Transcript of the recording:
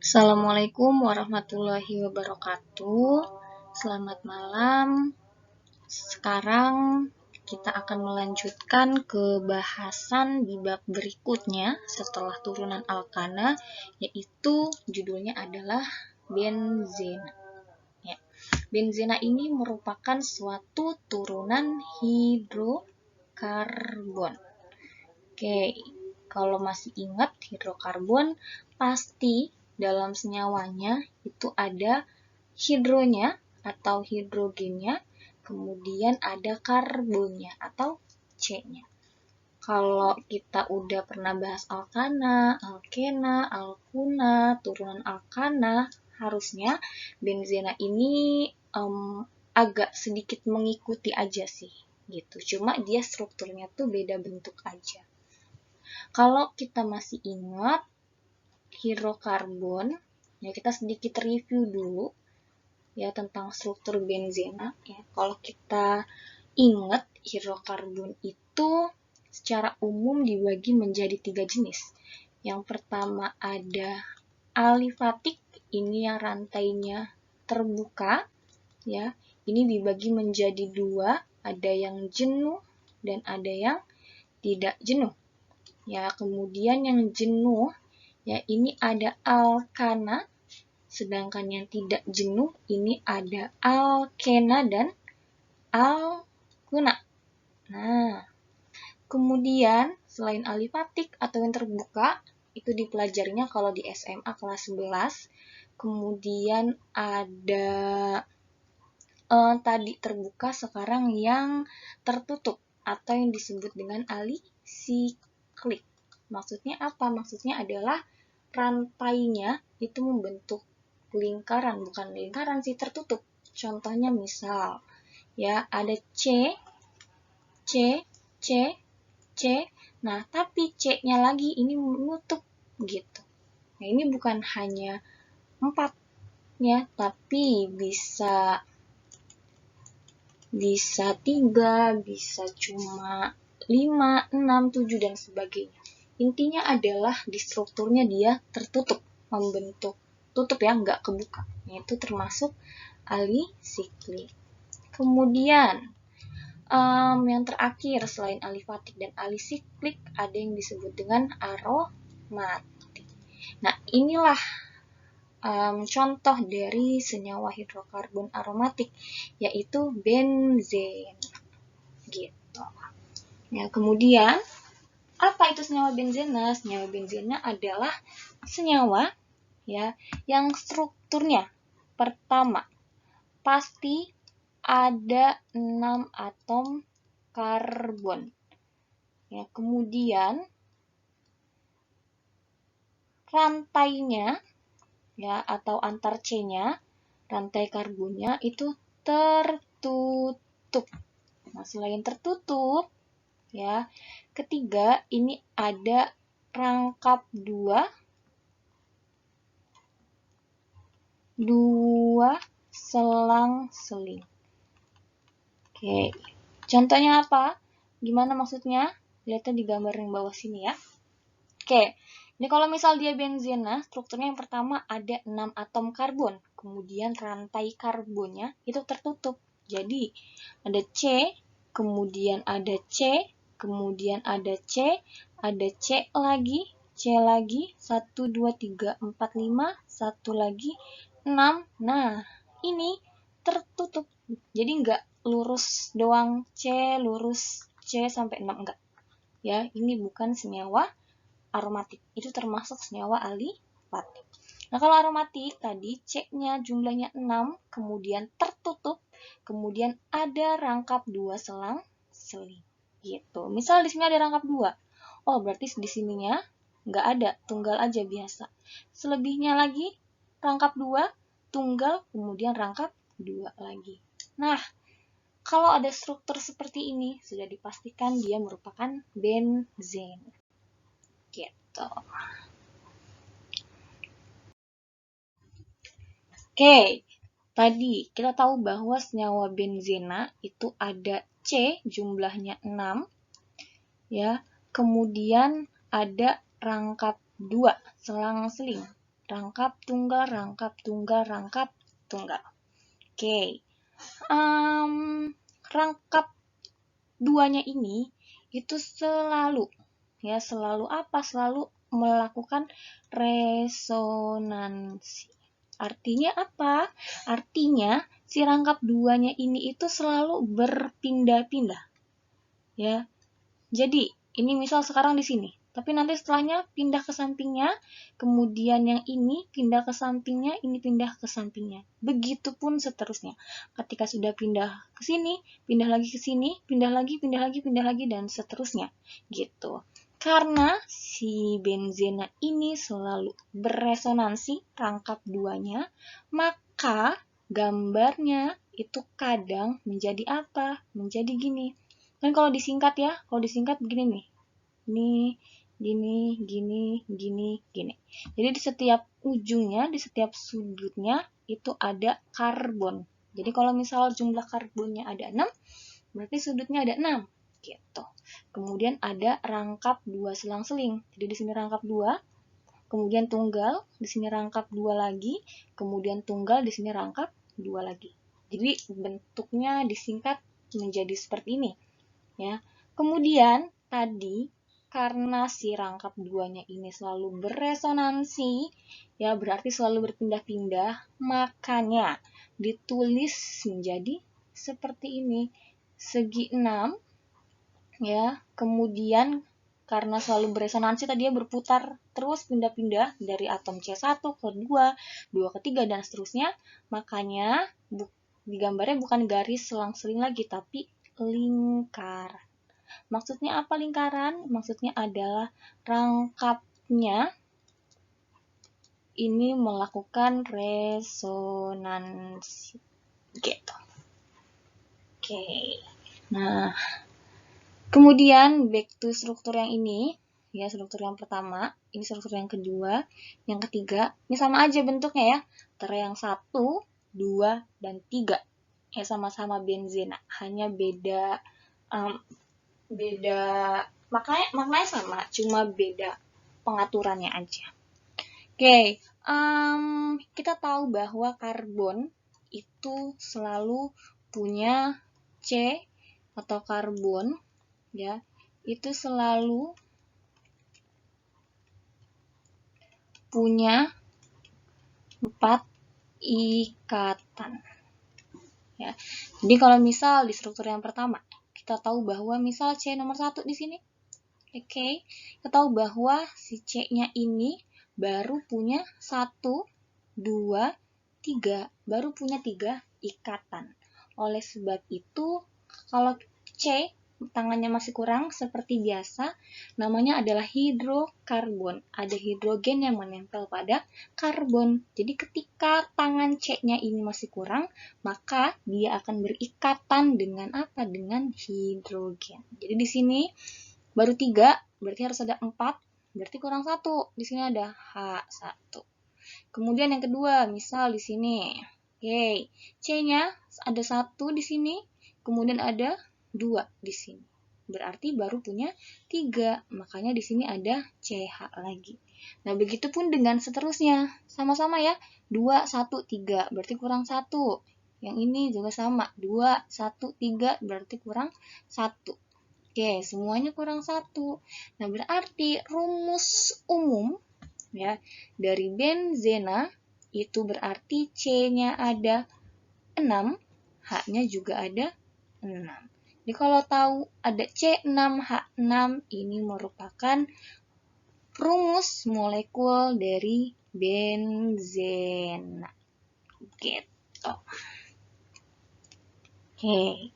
Assalamualaikum warahmatullahi wabarakatuh. Selamat malam. Sekarang kita akan melanjutkan ke bahasan di bab berikutnya setelah turunan alkana, yaitu judulnya adalah benzena. Ya. Benzena ini merupakan suatu turunan hidrokarbon. Oke, kalau masih ingat hidrokarbon, pasti dalam senyawanya itu ada hidronya atau hidrogennya, kemudian ada karbonnya atau C-nya. Kalau kita udah pernah bahas alkana, alkena, alkuna, turunan alkana, harusnya benzena ini agak sedikit mengikuti aja sih, gitu. Cuma dia strukturnya tuh beda bentuk aja. Kalau kita masih ingat hidrokarbon, ya kita sedikit review dulu ya tentang struktur benzena. Ya, kalau kita ingat hidrokarbon itu secara umum dibagi menjadi 3 jenis. Yang pertama ada alifatik, ini yang rantainya terbuka, ya. Ini dibagi menjadi 2, ada yang jenuh dan ada yang tidak jenuh. Ya, kemudian yang jenuh, ya ini ada alkana, sedangkan yang tidak jenuh ini ada alkena dan alkuna. Nah, kemudian selain alifatik atau yang terbuka, itu dipelajarinya kalau di SMA kelas 11. Kemudian ada tadi terbuka, sekarang yang tertutup atau yang disebut dengan alisiklik. Maksudnya apa? Maksudnya adalah rantainya itu membentuk lingkaran, bukan lingkaran sih, tertutup. Contohnya misal, ya ada C, C, C, C. Nah, tapi C-nya lagi ini menutup gitu. Nah, ini bukan hanya 4 ya, tapi bisa 3, bisa cuma 5, 6, 7, dan sebagainya. Intinya adalah di strukturnya dia tertutup, membentuk tutup ya, nggak kebuka. Itu termasuk alisiklik. Kemudian, yang terakhir selain alifatik dan alisiklik, ada yang disebut dengan aromatik. Nah, inilah contoh dari senyawa hidrokarbon aromatik, yaitu benzen. Gitu. Ya, kemudian apa itu senyawa benzena? Senyawa benzena adalah senyawa ya yang strukturnya pertama pasti ada 6 atom karbon. Ya, kemudian rantainya ya atau antar C-nya, rantai karbonnya itu tertutup. Nah, selain tertutup, ya, ketiga ini ada rangkap 2 selang-seling. Oke, contohnya apa? Gimana maksudnya? Lihatnya di gambar yang bawah sini ya. Oke, ini kalau misal dia benzena, strukturnya yang pertama ada 6 atom karbon, kemudian rantai karbonnya itu tertutup. Jadi ada C, kemudian ada C, kemudian ada C, ada C lagi, 1, 2, 3, 4, 5, 1 lagi, 6. Nah, ini tertutup. Jadi nggak lurus doang C, lurus C sampai 6, enggak. Ya, ini bukan senyawa aromatik. Itu termasuk senyawa alifatik. Nah, kalau aromatik tadi C-nya jumlahnya 6, kemudian tertutup, kemudian ada rangkap 2 selang-seling. Gitu. Misal di sini ada rangkap 2. Oh, berarti di sininya nggak ada, tunggal aja biasa. Selebihnya lagi rangkap 2, tunggal, kemudian rangkap 2 lagi. Nah, kalau ada struktur seperti ini, sudah dipastikan dia merupakan benzen. Gitu. Oke, tadi kita tahu bahwa senyawa benzena itu ada C jumlahnya 6, ya. Kemudian ada rangkap 2 selang-seling. rangkap tunggal, rangkap tunggal, rangkap tunggal. Oke. Rangkap duanya ini itu selalu apa? Selalu melakukan resonansi. Artinya apa? Artinya si rangkap duanya ini itu selalu berpindah-pindah. Ya. Jadi, ini misal sekarang di sini, tapi nanti setelahnya pindah ke sampingnya, kemudian yang ini pindah ke sampingnya, ini pindah ke sampingnya. Begitupun seterusnya. Ketika sudah pindah ke sini, pindah lagi ke sini, pindah lagi, dan seterusnya. Gitu. Karena si benzena ini selalu beresonansi rangkap duanya, maka gambarnya itu kadang menjadi apa? Menjadi gini. Kan kalau disingkat begini nih. Ini, gini, gini, gini, gini. Jadi di setiap ujungnya, di setiap sudutnya itu ada karbon. Jadi kalau misal jumlah karbonnya ada 6, berarti sudutnya ada 6. Gitu. Kemudian ada rangkap 2 selang-seling. Jadi di sini rangkap 2, kemudian tunggal, di sini rangkap 2 lagi, kemudian tunggal, di sini rangkap 2 lagi. Jadi bentuknya disingkat menjadi seperti ini. Ya. Kemudian tadi karena si rangkap duanya ini selalu beresonansi, ya berarti selalu berpindah-pindah, makanya ditulis menjadi seperti ini. Segi 6, ya. Kemudian karena selalu beresonansi tadi ya berputar terus pindah-pindah dari atom C1 ke 2, 2 ke 3 dan seterusnya, makanya di gambarnya bukan garis selang-seling lagi tapi lingkaran. Maksudnya apa lingkaran? Maksudnya adalah rangkapnya ini melakukan resonansi. Gitu. Oke. Nah, kemudian back to struktur yang ini, ya struktur yang pertama, ini struktur yang kedua, yang ketiga, ini sama aja bentuknya ya. Yang 1, 2, dan 3. Ya sama-sama benzena, hanya beda maknanya sama, cuma beda pengaturannya aja. Oke, kita tahu bahwa karbon itu selalu punya C atau karbon, ya, itu selalu punya 4 ikatan. Ya. Jadi kalau misal di struktur yang pertama, kita tahu bahwa misal C nomor 1 di sini, oke, kita tahu bahwa si C-nya ini baru punya 1, 2, 3, baru punya 3 ikatan. Oleh sebab itu, kalau C tangannya masih kurang, seperti biasa, namanya adalah hidrokarbon. Ada hidrogen yang menempel pada karbon. Jadi ketika tangan C-nya ini masih kurang, maka dia akan berikatan dengan apa? Dengan hidrogen. Jadi di sini baru 3, berarti harus ada 4, berarti kurang 1. Di sini ada H1. Kemudian yang kedua, misal di sini. Oke, C-nya ada 1 di sini, kemudian ada 2 di sini. Berarti baru punya 3, makanya di sini ada CH lagi. Nah, begitupun dengan seterusnya. Sama-sama ya, 2, 1, 3, berarti kurang 1. Yang ini juga sama, 2, 1, 3, berarti kurang 1. Oke, semuanya kurang 1. Nah, berarti rumus umum ya dari benzena itu berarti C-nya ada 6, H-nya juga ada 6. Jadi kalau tahu ada C6H6, ini merupakan rumus molekul dari benzena. Gitu. Oke.